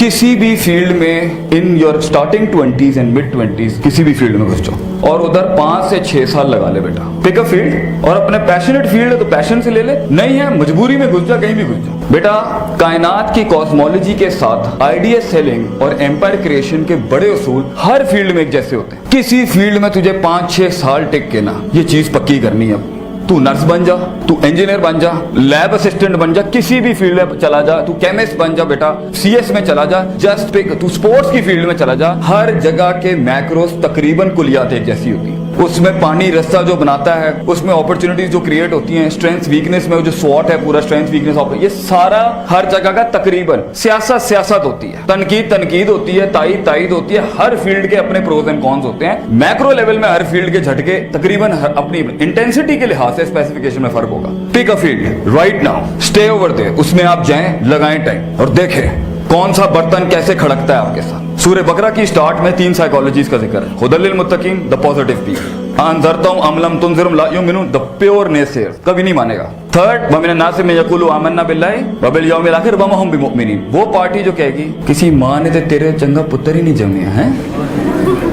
किसी भी फील्ड में in your starting 20s and mid 20s किसी भी फील्ड में घुस जाओ और उधर 5 से 6 साल लगा ले बेटा। पिक अ फील्ड और अपने पैशनेट फील्ड है तो पैशन से ले ले, नहीं है मजबूरी में घुस जा, कहीं भी घुस जा बेटा। कायनात की कॉस्मोलॉजी के साथ आइडिया सेलिंग और एम्पायर क्रिएशन के बड़े उसूल हर फील्ड में एक जैसे होते हैं। किसी फील्ड में तुझे 5-6 साल टिक के ना ये चीज पक्की करनी है। तू नर्स बन जा, तू इंजीनियर बन जा, लैब असिस्टेंट बन जा, किसी भी फील्ड में चला जा, तू केमिस्ट बन जा बेटा, सीएस में चला जा, जस्ट पिक, तू स्पोर्ट्स की फील्ड में चला जा। हर जगह के मैक्रोस तकरीबन कुलियात एक जैसी होती है। उसमें पानी रास्ता जो बनाता है, उसमें अपॉर्चुनिटीज जो क्रिएट होती हैं, स्ट्रेंथ वीकनेस में जो स्वॉट है पूरा स्ट्रेंथ वीकनेस, ये सारा हर जगह का तकरीबन सियासत होती है, तनकीद होती है, तायीद होती है। हर फील्ड के अपने प्रोज एंड कॉन्स होते हैं। मैक्रो लेवल में हर फील्ड के झटके तकरीबन अपनी इंटेंसिटी के लिहाज से स्पेसिफिकेशन में फर्क होगा। Pick a field right now, stay over there, उसमें आप जाएं, लगाएं टाइम और देखें कौन सा बर्तन कैसे खड़कता है आपके साथ। सूरह बकरा की स्टार्ट में 3 साइकोलॉजीज का जिक्र है। हुदल लिल मुत्तकीन, द पॉजिटिव पीपल, अनज़रतहुम अम लम तुनज़िरहुम ला युमिनून, द प्योर नेसेयर्स, कभी नहीं मानेगा। थर्ड, व मिनन नास में यक़ूलू आमन्ना बिल्लाहि व बिल यौमिल आखिर व मा हुम बिमुमिनीन, वो पार्टी जो कहेगी किसी माँ ने तो तेरे चंगा पुत्र ही नहीं जमे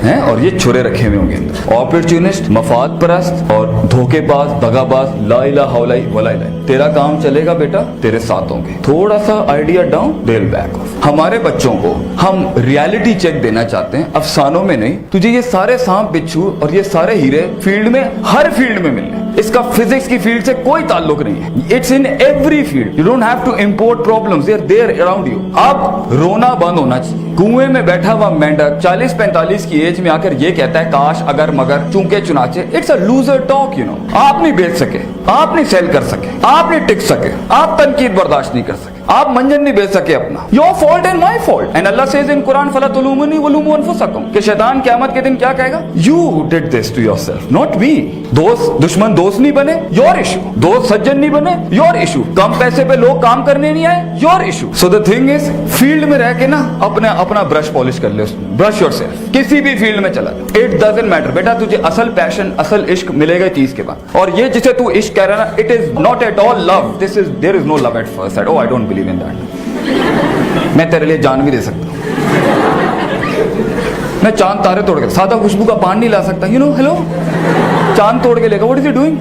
हैं और ये छुरे रखे हुए होंगे अंदर। अपॉर्चुनिस्ट, मफाद परस्त और धोखेबाज, दगाबाज, ला इलाहा वला इलाहा, तेरा काम चलेगा बेटा, तेरे साथ होंगे। थोड़ा सा idea down, dell back off. हमारे बच्चों को हम रियलिटी चेक देना चाहते हैं, अफसानों में नहीं। तुझे ये सारे सांप बिच्छू और ये सारे हीरे फील्ड में, हर फील्ड में मिलने। इसका फिजिक्स की फील्ड से कोई ताल्लुक नहीं है। It's in every field. You don't have to import problems, they are there around you. अब रोना बंद होना चाहिए। कुएं में बैठा हुआ मेंढक 40-45 की एज में आकर ये कहता है काश अगर मगर चूंके चुनाचे। It's a loser talk, you know. आप नहीं बेच सके, आप नहीं सेल कर सके, आप नहीं टिक सके, आप तनकीद बर्दाश्त नहीं कर सके, आप मंजन नहीं बेच सके अपना। Your fault and my fault. And Allah says in Quran फला तुलूमुनी वलूमू अनफुसकुम, कि शैतान क़यामत के दिन क्या कहेगा? You did this to yourself, not me. दोस्त दुश्मन दोस्त नहीं बने, योर इशू। दोस्त सज्जन नहीं बने, योर इशू। कम पैसे पे लोग काम करने नहीं आए, your issue. So the thing is, field में रह के ना अपना ब्रश पॉलिश कर ले, ब्रश योरसेल्फ। किसी भी फील्ड में चला, इट डजंट मैटर बेटा। तुझे असल पैशन, असल इश्क मिलेगा 30 के बाद। और ये जिसे तू इश्क कह रहा है ना, it is not at all love, this is, there is no love at first sight. Oh I don't believe in that. मैं तेरे लिए जान भी दे सकता हूं, मैं चांद तारे तोड़ के, सादा खुशबू का पान नहीं ला सकता, यू नो। हेलो, चांद तोड़ के लेगा, what is he doing?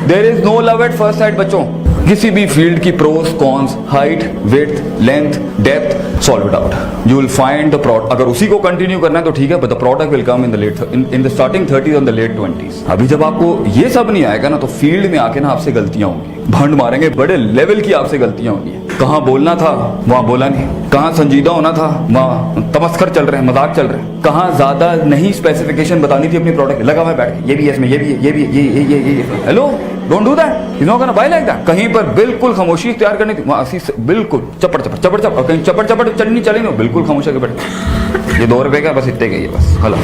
There is no love at first sight बच्चों। किसी भी फील्ड की pros cons, height, width, length, depth, solve it out. You will find the product. अगर उसी को कंटिन्यू करना है तो ठीक है, but the product will come in the starting 30s और द लेट 20s। अभी जब आपको ये सब नहीं आएगा ना, तो फील्ड में आके ना आपसे गलतियां होंगी, भंड मारेंगे, बड़े लेवल की आपसे गलतियां होंगी। कहाँ बोलना था वहां बोला नहीं, कहाँ संजीदा होना था वहां तमस्कर चल रहे हैं, मजाक चल रहे हैं, कहाँ ज्यादा नहीं स्पेसिफिकेशन बतानी थी अपनी प्रोडक्ट, लगा हुआ बैठ के ये भी है इसमें, ये भी है, ये भी है, ये। Hello, don't do that, you know gonna buy like that. कहीं पर बिल्कुल खामोशी इख्तियार करनी थी, वहां बिल्कुल चपड़ और कहीं चपड़ चढ़नी चली नहीं, बिल्कुल खामोश होकर बैठ। ये 2 रुपए का बस इतने का ही है बस, हलो।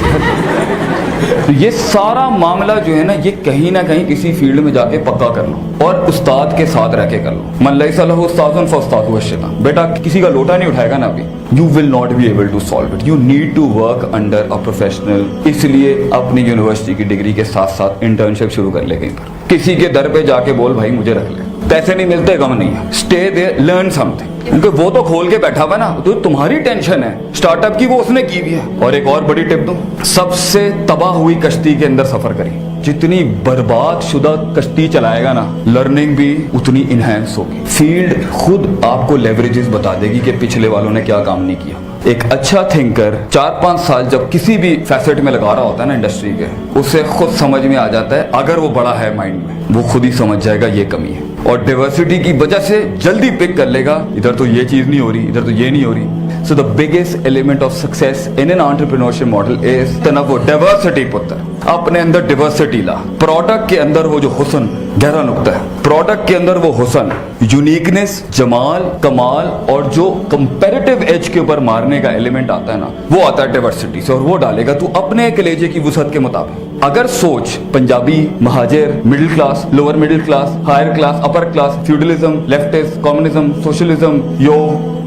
तो ये सारा मामला जो है ना, ये कहीं ना कहीं किसी फील्ड में जाके पक्का कर लो और उस्ताद के साथ रह के कर लो। मन लैसा लहू उस्तादुन फउस्तादुहु अश-शैतान। बेटा किसी का लोटा नहीं उठाएगा ना अभी, you will not be able to solve it. You need to work under a professional. इसलिए अपनी यूनिवर्सिटी की डिग्री के साथ साथ इंटर्नशिप शुरू कर ले कहीं पर। किसी के दर पे जाके बोल भाई मुझे रख ले, पैसे नहीं मिलते गम नहीं है, स्टे देयर, लर्न समथिंग। क्योंकि वो तो खोल के बैठा हुआ ना, तो तुम्हारी टेंशन है स्टार्टअप की, वो उसने की भी है। और एक और बड़ी टिप दूं, सबसे तबाह हुई कश्ती के अंदर सफर करिए। जितनी बर्बाद शुदा कश्ती चलाएगा ना, लर्निंग भी उतनी इनहेंस होगी। फील्ड खुद आपको लेवरेजेस बता देगी कि पिछले वालों ने क्या काम नहीं किया। एक अच्छा थिंकर 4-5 साल जब किसी भी फैसेट में लगा रहा होता है ना इंडस्ट्री के, उसे खुद समझ में आ जाता है, अगर वो बड़ा है माइंड में, वो खुद ही समझ जाएगा ये कमी है। और डाइवर्सिटी की वजह से जल्दी पिक कर लेगा, इधर तो ये चीज नहीं हो रही, इधर तो ये नहीं हो रही। So the biggest element of success in an entrepreneurship model is तनव्वु, diversity पुत्र। अपने अंदर diversity ला। प्रोडक्ट के अंदर वो जो हुस्न, गहरा नुक्ता है, प्रोडक्ट के अंदर वो हुस्न, यूनिकनेस, जमाल, कमाल और जो कंपैरेटिव एज के ऊपर मारने का एलिमेंट आता है ना, वो आता है डाइवर्सिटी से। और वो डालेगा तू अपने कलेजे की वुसअत के मुताबिक। अगर सोच Punjabi, Muhajir, middle class, lower middle class, higher class, upper class, feudalism, leftist, communism, socialism, योग,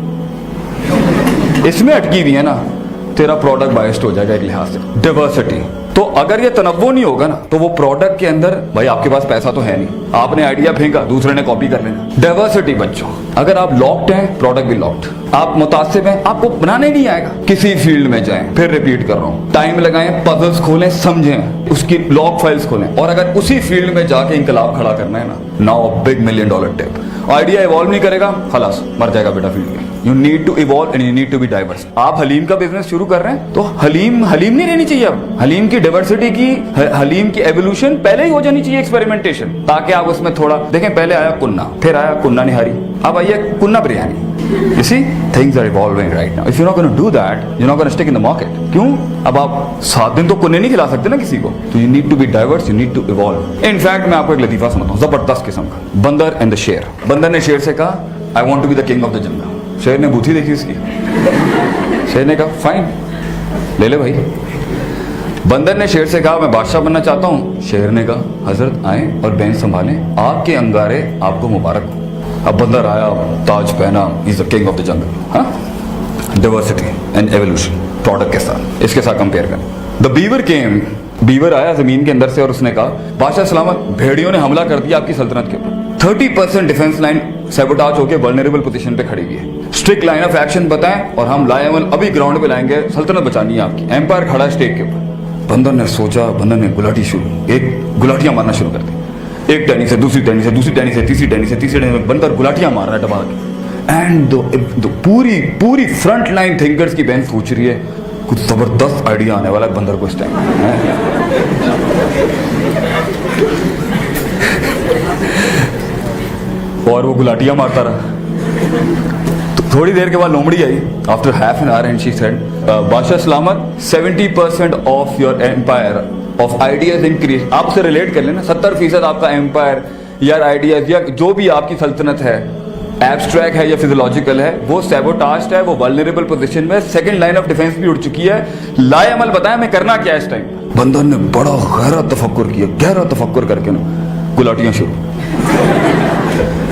इसमें अटकी हुई है ना, तेरा प्रोडक्ट बायस्ड हो जाएगा एक लिहाज से। डाइवर्सिटी तो अगर ये तनव्वु नहीं होगा ना, तो वो प्रोडक्ट के अंदर, भाई आपके पास पैसा तो है नहीं, आपने आइडिया फेंका, दूसरे ने कॉपी कर लेना। डाइवर्सिटी बच्चों, अगर आप लॉक्ड हैं, प्रोडक्ट भी लॉक्ड। आप मुतासिब हैं, आपको बनाने नहीं आएगा। किसी फील्ड में जाएं, फिर रिपीट कर रहा हूं, टाइम लगाएं, पजल्स खोलें, समझें, उसकी लॉग फाइल्स खोलें, और अगर उसी फील्ड में जाके इंकलाब खड़ा करना है ना, now a big $1 million tip. Idea evolve नहीं करेगा, खलास मर जाएगा बेटा फील्ड में। You need to evolve and you need to be diverse. आप हलीम का बिजनेस शुरू कर रहे हैं तो हलीम नहीं रहनी चाहिए। अब हलीम की डाइवर्सिटी की, हलीम की एवोल्यूशन पहले ही हो जानी चाहिए, एक्सपेरिमेंटेशन, ताकि आप उसमें थोड़ा देखें। पहले आया कुन्ना, फिर आया कुन्ना निहारी, अब आइए कुन्ना biryani. You see, things are evolving right now. If you're not going to do that, you're not going to stick in the market. क्यों? अब आप 7 दिन तो कुन्ने नहीं खिला सकते ना किसी को, तो you need to be diverse, you need to evolve. In fact, मैं आपको एक लतीफा सुनाता हूँ, जबरदस्त किस्म का। बंदर एंड द शेर। बंदर ने शेर से कहा, I want to be the king of the jungle. शेर ने बूथी देखी उसकी, शेर ने कहा फाइन, ले ले भाई। बंदर ने शेर से कहा, मैं बादशाह बनना चाहता हूँ। शेर ने कहा, हजरत आए और बेंच संभालें, आपके अंगारे आपको मुबारक हो। अब बंदर आया, ताज पहना, is the king of the jungle. हाँ, डाइवर्सिटी एंड एवोल्यूशन प्रोडक्ट के साथ, इसके साथ कंपेयर करें। द बीवर केम, बीवर आया जमीन के अंदर से और उसने कहा, बादशाह सलामत, भेड़ियों ने हमला कर दिया आपकी सल्तनत के ऊपर। 30% डिफेंस लाइन सैबोटाज होकर वल्नरेबल पोजीशन पे खड़ी हुई है। स्ट्रिक्ट लाइन ऑफ एक्शन बताएं और हम लाएमल अभी ग्राउंड पे लाएंगे, सल्तनत बचानी है आपकी। एम्पायर खड़ा स्टेज के ऊपर। बंदर ने सोचा, बंदर ने गुलाटी शुरू, एक गुलाटियां मारना शुरू कर दी। एक टहनी से, दूसरी टहनी से, दूसरी टहनी से, तीसरी टहनी से, तीसरी टहनी से, बंदर गुलाटियां मार रहा है दबा के। एंड पूरी फ्रंट लाइन थिंकर्स की बेंच सोच रही है, कुछ जबरदस्त आइडिया आने वाला है बंदर को इस टाइम। और वो गुलाटियां मारता रहा। तो थोड़ी देर के बाद लोमड़ी आई, after half an hour, and she said, बादशाह सलामत, 70% of your empire of ideas increase. आपसे रिलेट कर लेना, 70% आपका एम्पायर या आइडियाज या जो भी आपकी सल्तनत है, एब्स्ट्रैक्ट है या फिजियोलॉजिकल है, वो सैबोटाज्ड है, वो वल्नरेबल पोजीशन में, सेकंड लाइन ऑफ डिफेंस भी उड़ चुकी है। लाए अमल बताया मैं करना क्या है इस टाइम। बंदर ने बड़ा गहरा तफक्कुर किया, गहरा तफक्कुर करके ना गुलाटियां शुरू।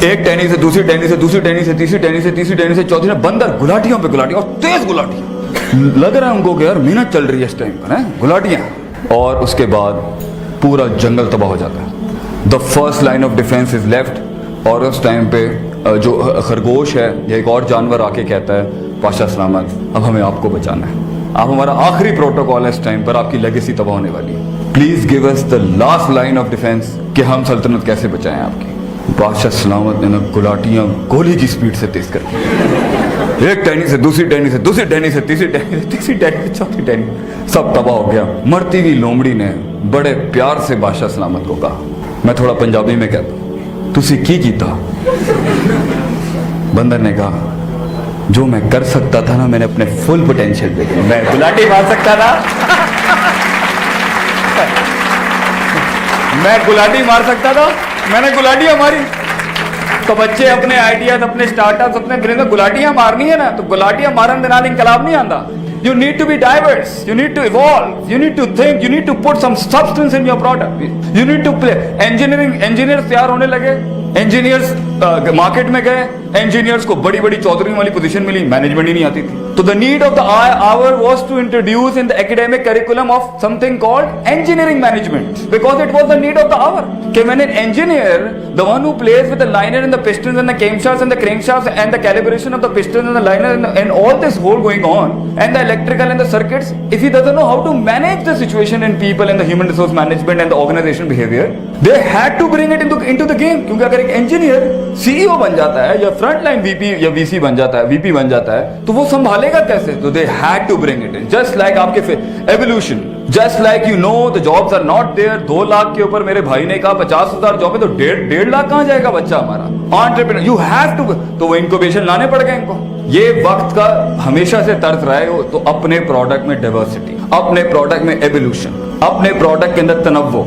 एक टहनी से, दूसरी टहनी से, दूसरी टहनी से, तीसरी टहनी से, तीसरी टहनी से, चौथी ने, बंदर गुलाटियों पे गुलाटियां, और तेज गुलाटियां। लग रहा है उनको कि यार मेहनत चल रही है इस टाइम पर, है गुलाटियां। और उसके बाद पूरा जंगल तबाह हो जाता है। The first line of defence is left. और उस टाइम पे जो खरगोश है या एक और जानवर आके कहता है, बादशाह सलामत, अब हमें आपको बचाना है, आप हमारा आखिरी प्रोटोकॉल है इस टाइम पर, आपकी लेगेसी तबाह होने वाली है, please give us the last line of defence कि हम सल्तनत कैसे बचाएं आपकी। बादशाह सलामत ने गुलाटियां गोली की स्पीड से तेज कर दी। एक टहनी से, दूसरी टहनी से, दूसरी टहनी से, तीसरी टहनी से, तीसरी टहनी से, चौथी टहनी, सब तबाह हो गया। मरती हुई लोमड़ी ने बड़े प्यार से बादशाह सलामत को कहा, मैं थोड़ा पंजाबी में कहता हूं, तुसी की कीता? बंदर ने कहा, जो मैं कर सकता था ना, मैंने अपने फुल पोटेंशियल पे किया। मैं गुलाटी मार सकता था, मैं गुलाटी मार सकता था, मैंने गुलाटियां मारी। तो बच्चे अपने आइडियाज, अपने स्टार्टअप्स, अपने ब्रेन में गुलाटियां मारनी है ना, तो गुलाटियां मारन दे नाल इंकलाब नहीं आंदा। You need to be diverse. You need to evolve. You need to think. You need to put some substance in your product. You need to play. Engineers तैयार होने लगे, engineers मार्केट में गए, engineers को बड़ी बड़ी चौधरी वाली पोजीशन मिली, management ही नहीं आती थी। तो the need of the hour was to introduce in the academic curriculum of something called engineering management, because it was the need of the hour. कि when an engineer, the one who plays with the liner and the pistons and the camshafts and the crankshafts and the calibration of the pistons and the liner and all this whole going on, and the electrical and the circuits, if he doesn't know how to manage the situation and people and the human resource management and the organization behavior, they had to bring it into the game. क्योंकि अगर एक engineer CEO बन जाता है या front line VP या VC बन जाता है, VP बन जाता है, तो वो संभालेगा कैसे? तो they had to bring it in. Just like आपके evolution, just like you know the jobs are not there. 2 lakh के ऊपर मेरे भाई ने कहा 50,000 जॉब है, तो 1.5 लाख कहाँ जाएगा बच्चा हमारा? Entrepreneur, you have to, तो वो इनक्यूबेशन लाने पड़ गए इनको। ये वक्त का हमेशा से तर्ज रहा है। तो अपने प्रोडक्ट में डाइवर्सिटी, अपने प्रोडक्ट में एवोल्यूशन, अपने प्रोडक्ट के अंदर तनव्वो,